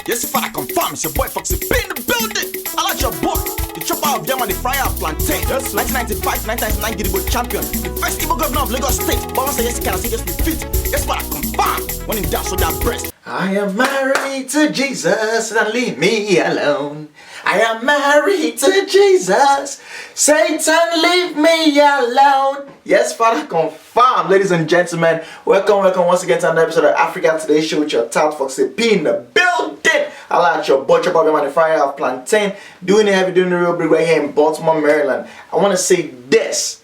Yes, if I confirm, it's your boy Foxy in the building. I like your boy. The chopper of them and the fryer of plantain. Yes. 1995, 1999 Goodluck champion. The first evil governor of Lagos State. But once I yes, can I say yes, we fit. Yes, but I confirm. When in doubt, so that breast. I am married to Jesus, and leave me alone. I am married to Jesus. Satan, leave me alone. Yes, Father, confirm. Ladies and gentlemen, welcome once again to another episode of Africa Today Show with your tout Foxy in the building. I like your butcher problem and the fryer of plantain. Doing the real big right here in Baltimore, Maryland. I want to say this.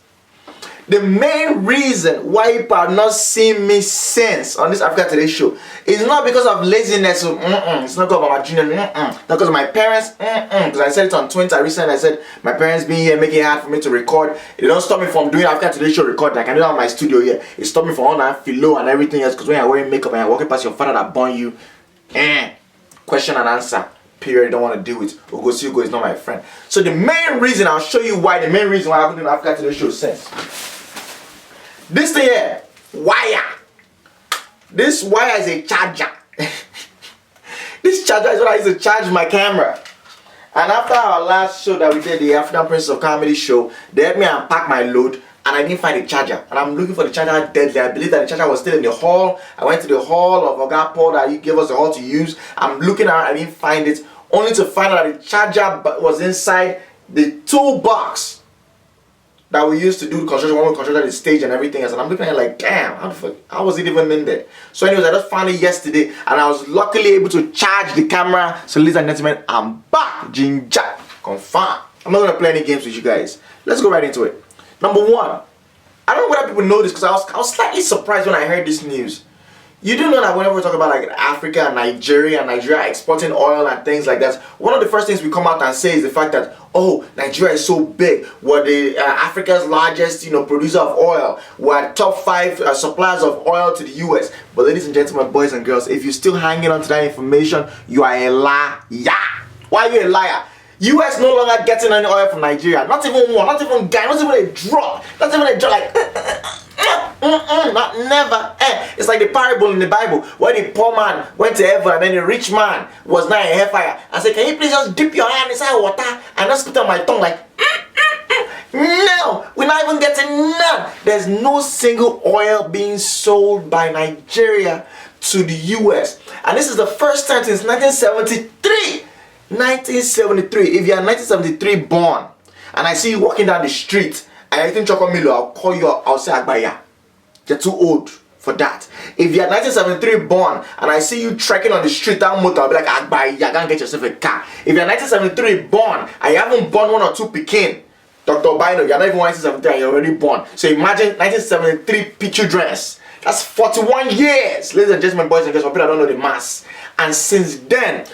The main reason why people have not seen me since on this Africa Today Show is not because of laziness. It's not because of my junior. Not because of my parents. Because I said it on Twitter recently. I said my parents being here make it hard for me to record. It don't stop me from doing Africa Today Show recording. I can do that in my studio here. It stopped me from all that philo and everything else. Because when you're wearing makeup and you're walking past your father that born you, question and answer. Period. You don't want to do it. Ugo is not my friend. So the main reason, I'll show you why. The main reason why I haven't done Africa Today Show since. This thing here, wire. This wire is a charger. This charger is what I use to charge my camera. And after our last show that we did, the African Princess of Comedy show, they helped me unpack my load and I didn't find the charger. And I'm looking for the charger deadly. I believe that the charger was still in the hall. I went to the hall of Oga Paul that he gave us the hall to use. I'm looking around, I didn't find it. Only to find out that the charger was inside the toolbox that we used to do the construction, when we constructed the stage and everything else. And I'm looking at it like, damn, how was it even in there? So anyways, I just found it yesterday and I was luckily able to charge the camera. So ladies and gentlemen, I'm back. Ginger. Confirm. I'm not going to play any games with you guys. Let's go right into it. Number one, I don't know whether people know this because I was slightly surprised when I heard this news. You do know that whenever we talk about like Africa and Nigeria exporting oil and things like that, one of the first things we come out and say is the fact that, oh, Nigeria is so big. We're the Africa's largest, producer of oil. We're top 5 suppliers of oil to the US. But ladies and gentlemen, boys and girls, if you're still hanging on to that information, you are a liar. Why are you a liar? US no longer getting any oil from Nigeria. Not even one, not even not even a drop. Not even a drop like not never. It's like the parable in the Bible where the poor man went to heaven and then the rich man was now in hellfire. I said, can you please just dip your hand inside water and just spit on my tongue like no, we're not even getting none. There's no single oil being sold by Nigeria to the US. And this is the first time since 1973. 1973. If you are 1973 born and I see you walking down the street and I think Chokomilo, I'll call you, I'll say Agbaya. You're too old for that. If you're 1973 born and I see you trekking on the street down motor, I'll be like Agbaya, you're gonna get yourself a car. If you're 1973 born and you haven't born 1 or 2 Pekin, Dr. Bino, you're not even 1973 and you're already born. So imagine 1973 childrens. That's 41 years. Ladies and gentlemen, boys and girls, for people that don't know the mass. And since then,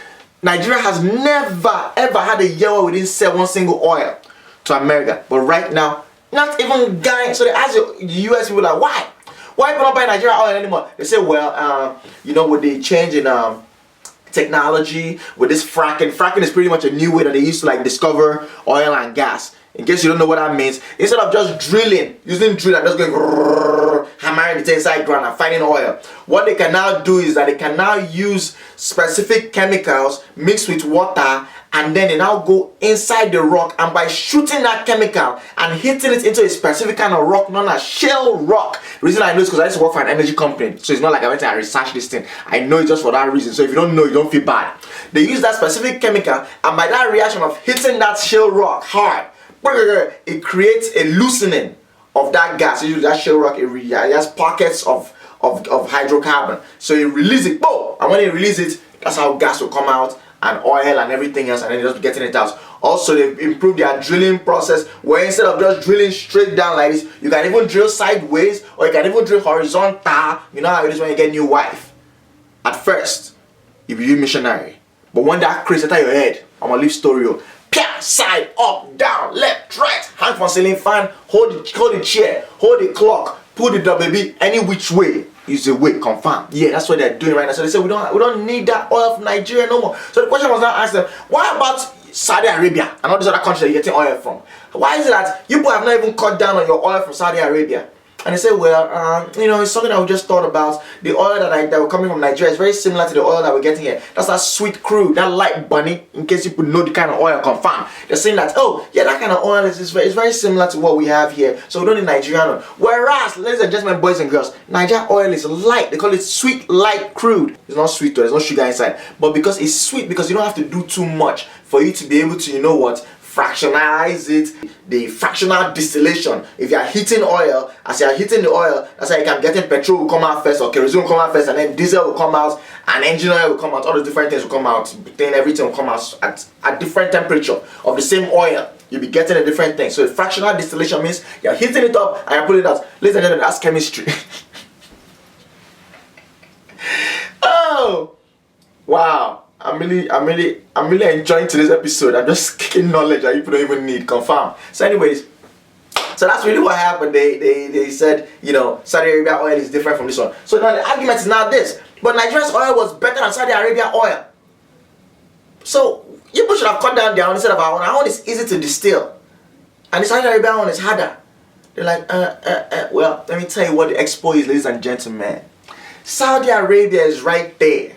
Nigeria has never ever had a year where we didn't sell one single oil to America. But right now, not even guy. So they ask the US people like, why? Why people not buy Nigeria oil anymore? They say, well, with the change in technology, with this fracking. Fracking is pretty much a new way that they used to like discover oil and gas. In case you don't know what that means, instead of just drilling, using drill and just going hammering the inside ground and finding oil, what they can now do is that they can now use specific chemicals mixed with water, and then they now go inside the rock, and by shooting that chemical and hitting it into a specific kind of rock known as shale rock. The reason I know is because I used to work for an energy company, so it's not like I went and researched this thing. I know it just for that reason. So if you don't know, you don't feel bad. They use that specific chemical, and by that reaction of hitting that shale rock hard, it creates a loosening of that gas. Usually that shale rock, it has pockets of hydrocarbon. So you release it, boom, and when you release it, that's how gas will come out, and oil and everything else, and then you just getting it out. Also, they've improved their drilling process, where instead of just drilling straight down like this, you can even drill sideways, or you can even drill horizontal. You know how it is when you get a new wife. At first, you be missionary, but when that crease enter your head, I'm gonna leave story. Side, up, down, left, right, hang from ceiling fan, hold the chair, hold the clock, pull the baby any which way is the way. Confirm. Yeah, that's what they're doing right now. So they say we don't need that oil from Nigeria no more. So the question was now asked them, why about Saudi Arabia and all these other countries that you're getting oil from? Why is it that you people have not even cut down on your oil from Saudi Arabia? And they say, well, it's something that we just thought about. The oil that we're coming from Nigeria is very similar to the oil that we're getting here. That's that sweet crude, that light bunny, in case people know the kind of oil confirmed. They're saying that, oh, yeah, that kind of oil is very similar to what we have here. So we don't need Nigerian oil. Whereas, ladies and gentlemen, boys and girls, Nigerian oil is light. They call it sweet light crude. It's not sweet though, there's no sugar inside. But because it's sweet, because you don't have to do too much for you to be able to, fractionalize it, the fractional distillation. If you are heating oil, as you are heating the oil, that's how you can get in petrol will come out first, or kerosene will come out first, and then diesel will come out, and engine oil will come out, all the different things will come out, then everything will come out at different temperature of the same oil. You'll be getting a different thing. So the fractional distillation means you're heating it up and you're putting it out. Ladies and gentlemen, that's chemistry. Oh, wow. I'm really enjoying today's episode. I'm just kicking knowledge that people don't even need. Confirm. So anyways, so that's really what happened. They said, Saudi Arabia oil is different from this one. So now the argument is now this. But Nigeria's oil was better than Saudi Arabia oil. So you should have cut down their own instead of our own. Our own is easy to distill. And the Saudi Arabia one is harder. They're like, well, let me tell you what the expo is, ladies and gentlemen. Saudi Arabia is right there.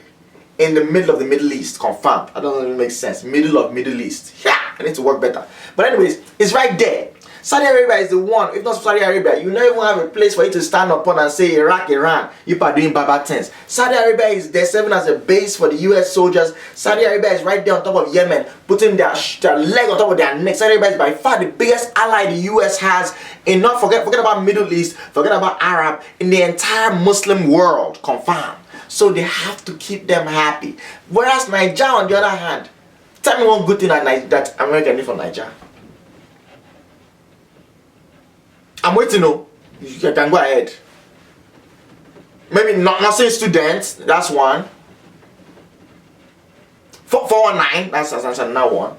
In the middle of the Middle East, confirmed. I don't know if it makes sense. Middle of Middle East. Yeah, I need to work better. But anyways, it's right there. Saudi Arabia is the one. If not Saudi Arabia, you never even have a place for you to stand upon and say Iraq, Iran. You are doing Baba things. Saudi Arabia is there serving as a base for the US soldiers. Saudi Arabia is right there on top of Yemen, putting their leg on top of their neck. Saudi Arabia is by far the biggest ally the US has in not forget about Middle East, forget about Arab, in the entire Muslim world. Confirmed. So they have to keep them happy. Whereas Naija, on the other hand, tell me one good thing that America did for Naija. I'm waiting to know. You can go ahead. Maybe not saying students, that's one. 419, that's another one.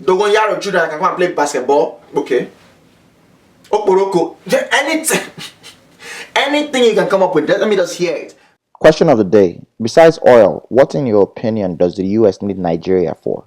Dogon Yaro children that can go and play basketball. Okay. Oporoko. Anything you can come up with, let me just hear it. Question of the day. Besides oil, what in your opinion does the US need Nigeria for?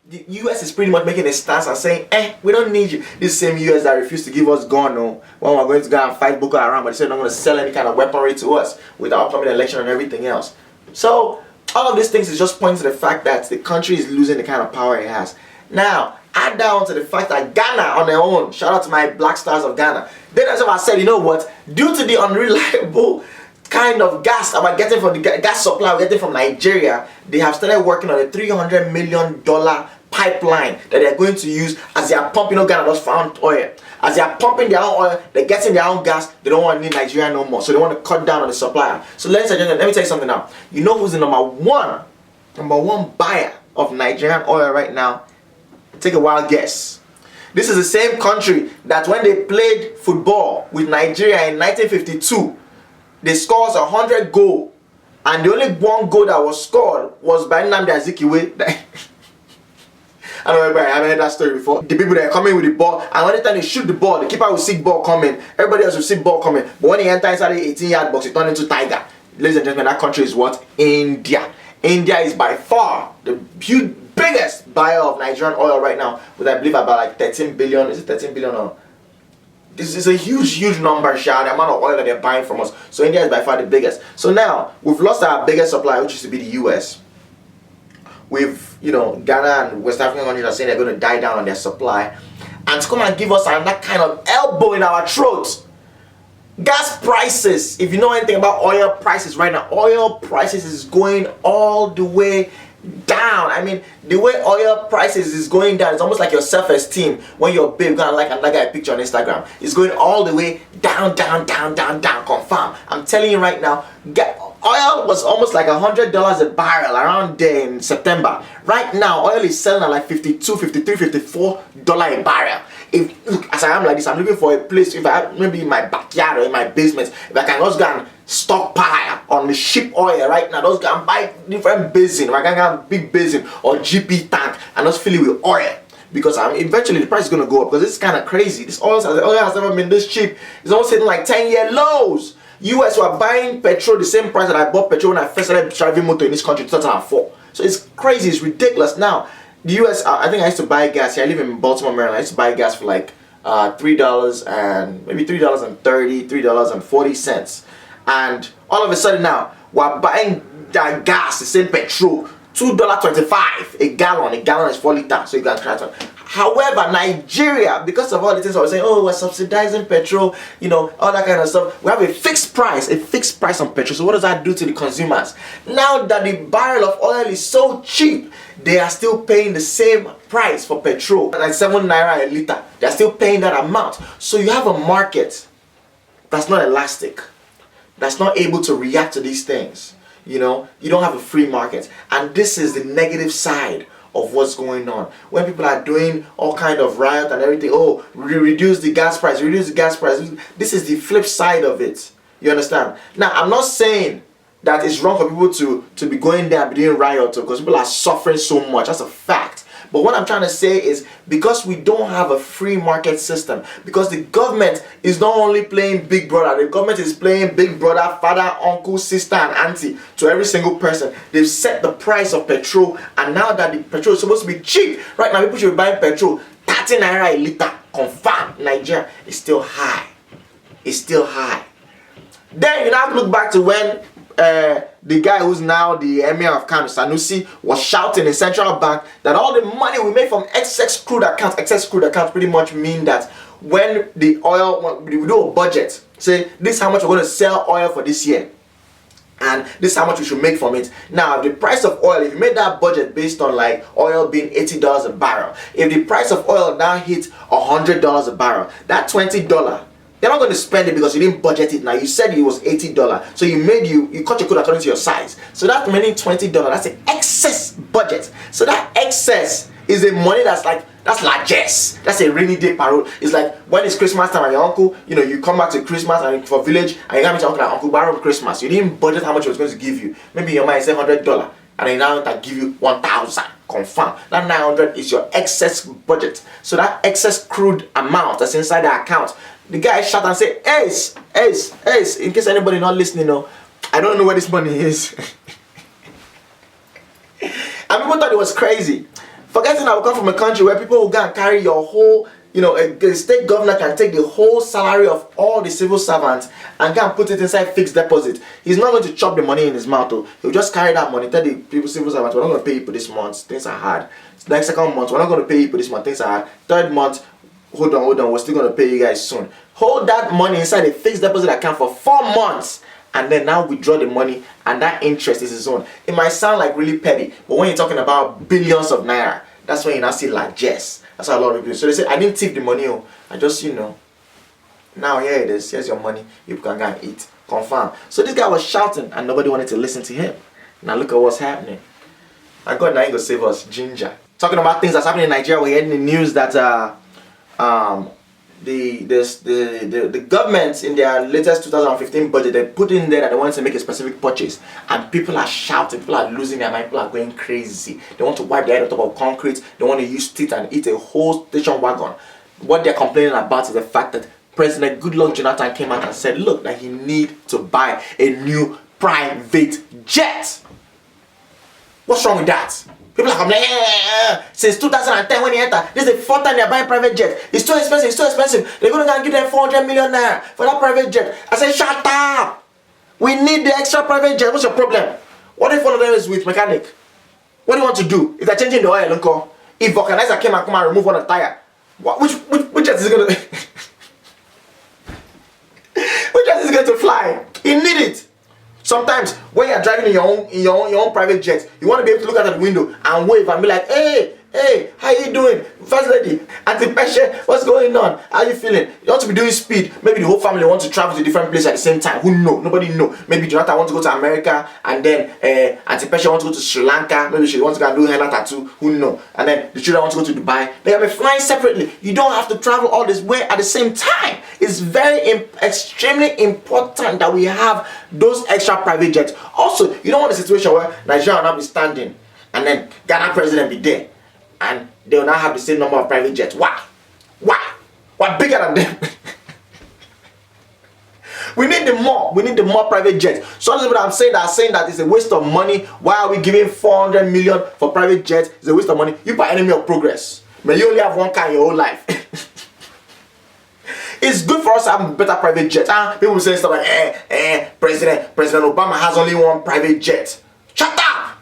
The US is pretty much making a stance and saying, we don't need you. This same US that refused to give us gun, when we're going to go and fight Boko Haram, but they said they're not going to sell any kind of weaponry to us with the upcoming election and everything else. So, all of these things is just pointing to the fact that the country is losing the kind of power it has. Now, add down to the fact that Ghana on their own, shout out to my Black Stars of Ghana, they themselves said, you know what, due to the unreliable kind of gas that we're getting from the gas supply we're getting from Nigeria, they have started working on a $300 million pipeline that they're going to use as they are pumping. Ghana just found oil. As they are pumping their own oil, they're getting their own gas. They don't want to need Nigeria no more, so they want to cut down on the supplier. So ladies and gentlemen, let me tell you something now. You know who's the number one buyer of Nigerian oil right now? Take a wild guess. This is the same country that when they played football with Nigeria in 1952, they scored 100 goals, and the only one goal that was scored was by Nnamdi Azikiwe. I don't know if I haven't heard that story before. The people that are coming with the ball, and when they shoot the ball, the keeper will see ball coming. Everybody else will see ball coming. But when he enters inside the 18-yard box, he turns into tiger. Ladies and gentlemen, that country is what? India. India is by far the biggest buyer of Nigerian oil right now, with I believe about like 13 billion. Is it 13 billion or? This is a huge number, Sha, the amount of oil that they're buying from us. So India is by far the biggest. So now we've lost our biggest supplier, which used to be the US. We've, Ghana and West African countries are saying they're going to die down on their supply, and to come and give us another kind of elbow in our throats. Gas prices, if you know anything about oil prices right now, oil prices is going all the way down. I mean, the way oil prices is going down, it's almost like your self-esteem when your babe gonna like another guy picture on Instagram. It's going all the way down. Confirm. I'm telling you right now, oil was almost like $100 a barrel around there in September. Right now, oil is selling at like $52, $53, $54 a barrel. Look, as I am like this, I'm looking for a place, if I maybe in my backyard or in my basement, if I can just go and stockpile on the ship oil right now, just go and buy different basin, if I can have big basin or GP tank and just fill it with oil. Because eventually the price is going to go up, because it's kind of crazy. This oil has never been this cheap. It's almost hitting like 10-year lows. US were buying petrol the same price that I bought petrol when I first started driving motor in this country in 2004. So it's crazy, it's ridiculous. Now, the US, I think I used to buy gas here. I live in Baltimore, Maryland. I used to buy gas for like $3 and maybe $3.30, $3.40, and all of a sudden now we're buying that gas, the same petrol, $2.25 a gallon. A gallon is 4 liters, so you can try to. However, Nigeria, because of all the things I was saying, oh, we're subsidizing petrol, you know, all that kind of stuff, we have a fixed price on petrol. So what does that do to the consumers? Now that the barrel of oil is so cheap, they are still paying the same price for petrol, like 7 naira a liter. They're still paying that amount. So you have a market that's not elastic, that's not able to react to these things. You know, you don't have a free market, and this is the negative side of what's going on. When people are doing all kind of riot and everything, oh, reduce the gas price, reduce the gas price. This is the flip side of it. You understand? Now, I'm not saying that it's wrong for people to be going there and be doing riot, because people are suffering so much. That's a fact. But what I'm trying to say is, because we don't have a free market system, because the government is not only playing big brother, the government is playing big brother, father, uncle, sister, and auntie to every single person. They've set the price of petrol, and now that the petrol is supposed to be cheap, right now people should be buying petrol 30 naira a liter. Confirm, Nigeria is still high. It's still high. Then you now look back to when the guy who's now the emir of Kano, Sanusi, was shouting in central bank that all the money we make from excess crude accounts pretty much mean that when the oil, when we do a budget, say this is how much we're going to sell oil for this year, and this is how much we should make from it. Now, if the price of oil, if you made that budget based on like oil being $80 a barrel, if the price of oil now hits $100 a barrel, that $20, you're not going to spend it because you didn't budget it. Now you said it was $80, so you cut your code according to your size. So that remaining $20, that's an excess budget. So that excess is the money that's largesse. That's a rainy day parole. It's like when it's Christmas time and your uncle, you know, you come back to Christmas and for village and you got to meet your uncle borrow Christmas. You didn't budget how much it was going to give you. Maybe your mind said $100 and they now give you 1,000. Confirm that 900 is your excess budget. So that excess crude amount that's inside the account, the guy shot and said, Ace, in case anybody not listening, I don't know where this money is. And people thought it was crazy, forgetting that we come from a country where people will go and carry your whole, you know, a state governor can take the whole salary of all the civil servants and go and put it inside fixed deposit. He's not going to chop the money in his mouth. He'll just carry that money, tell the people, civil servants, we're not going to pay you for this month, things are hard. Next second month, we're not going to pay you for this month, things are hard. Third month, hold on, we're still going to pay you guys soon. Hold that money inside a fixed deposit account for 4 months, and then now withdraw the money, and that interest is his own. It might sound like really petty, but when you're talking about billions of naira, that's when you now see largesse. That's how a lot of people do. So they say, I didn't tip the money, I just, you know, now here it is, here's your money, you can go and eat. Confirm. So this guy was shouting and nobody wanted to listen to him. Now look at what's happening. And God now ain't gonna save us, ginger. Talking about things that's happening in Nigeria, we're hearing the news that the government in their latest 2015 budget, they put in there that they want to make a specific purchase, and people are shouting, people are losing their mind, people are going crazy. They want to wipe their head on top of concrete, they want to use teeth and eat a whole station wagon. What they're complaining about is the fact that President Goodluck Jonathan came out and said, look, that he need to buy a new private jet. What's wrong with that? People are complaining, since 2010 when he entered, this is the 4th time they're buying private jet. It's too expensive, They're going to go and give them 400 million naira for that private jet. I said, shut up! We need the extra private jet. What's your problem? What if one of them is with mechanic? What do you want to do? If they're changing the oil, uncle, if vulcanizer came and come and remove one of the tire, which jet is going to which jet is going to fly? You need it. Sometimes when you're driving in your own private jet, you want to be able to look out the window and wave and be like, hey, how you doing? First lady, Auntie Peshe, what's going on? How you feeling? You want to be doing speed. Maybe the whole family wants to travel to different places at the same time. Who know? Nobody know. Maybe Jonathan wants to go to America, and then Auntie Peshe wants to go to Sri Lanka. Maybe she wants to go and do henna tattoo. Who know? And then the children want to go to Dubai. They have been flying separately. You don't have to travel all this way at the same time. It's very extremely important that we have those extra private jets. Also, you don't want a situation where Nigeria will not be standing and then Ghana president be there and they will not have the same number of private jets. Why? We're bigger than them. We need the more private jets. Some people that are saying that it's a waste of money. Why are we giving 400 million for private jets? It's a waste of money. You are enemy of progress. But you only have one car in your whole life. It's good for us to have better private jets. People say stuff like, President Obama has only one private jet. Shut up!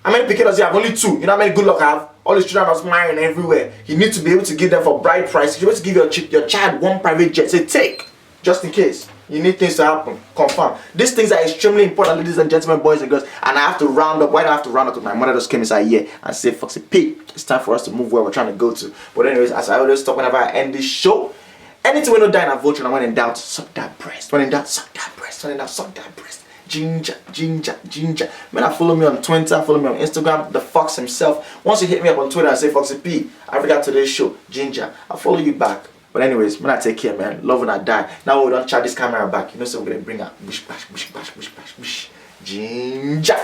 How many pickets does he have? Only 2. You know how many Goodluck have? All his children are smiling everywhere. You need to be able to give them for bride price. You're able to give your child one private jet. Say, take, just in case. You need things to happen. Confirm. These things are extremely important, ladies and gentlemen, boys and girls. And I have to round up. Why do I have to round up? My mother just came inside here and said, Foxy P, it's time for us to move where we're trying to go to. But anyways, as I always talk whenever I end this show, anything we don't die in a vulture, and when in doubt, suck that breast. When in doubt, suck that breast. When in doubt, suck that breast. Ginger. Man, follow me on Twitter, follow me on Instagram, the Fox himself. Once you hit me up on Twitter and say, Foxy P, I forgot today's show, Ginger, I'll follow you back. But anyways, man, I take care, man. Love when I die. Now we don't charge this camera back. You know, so we're gonna bring out bish bash. Ginger.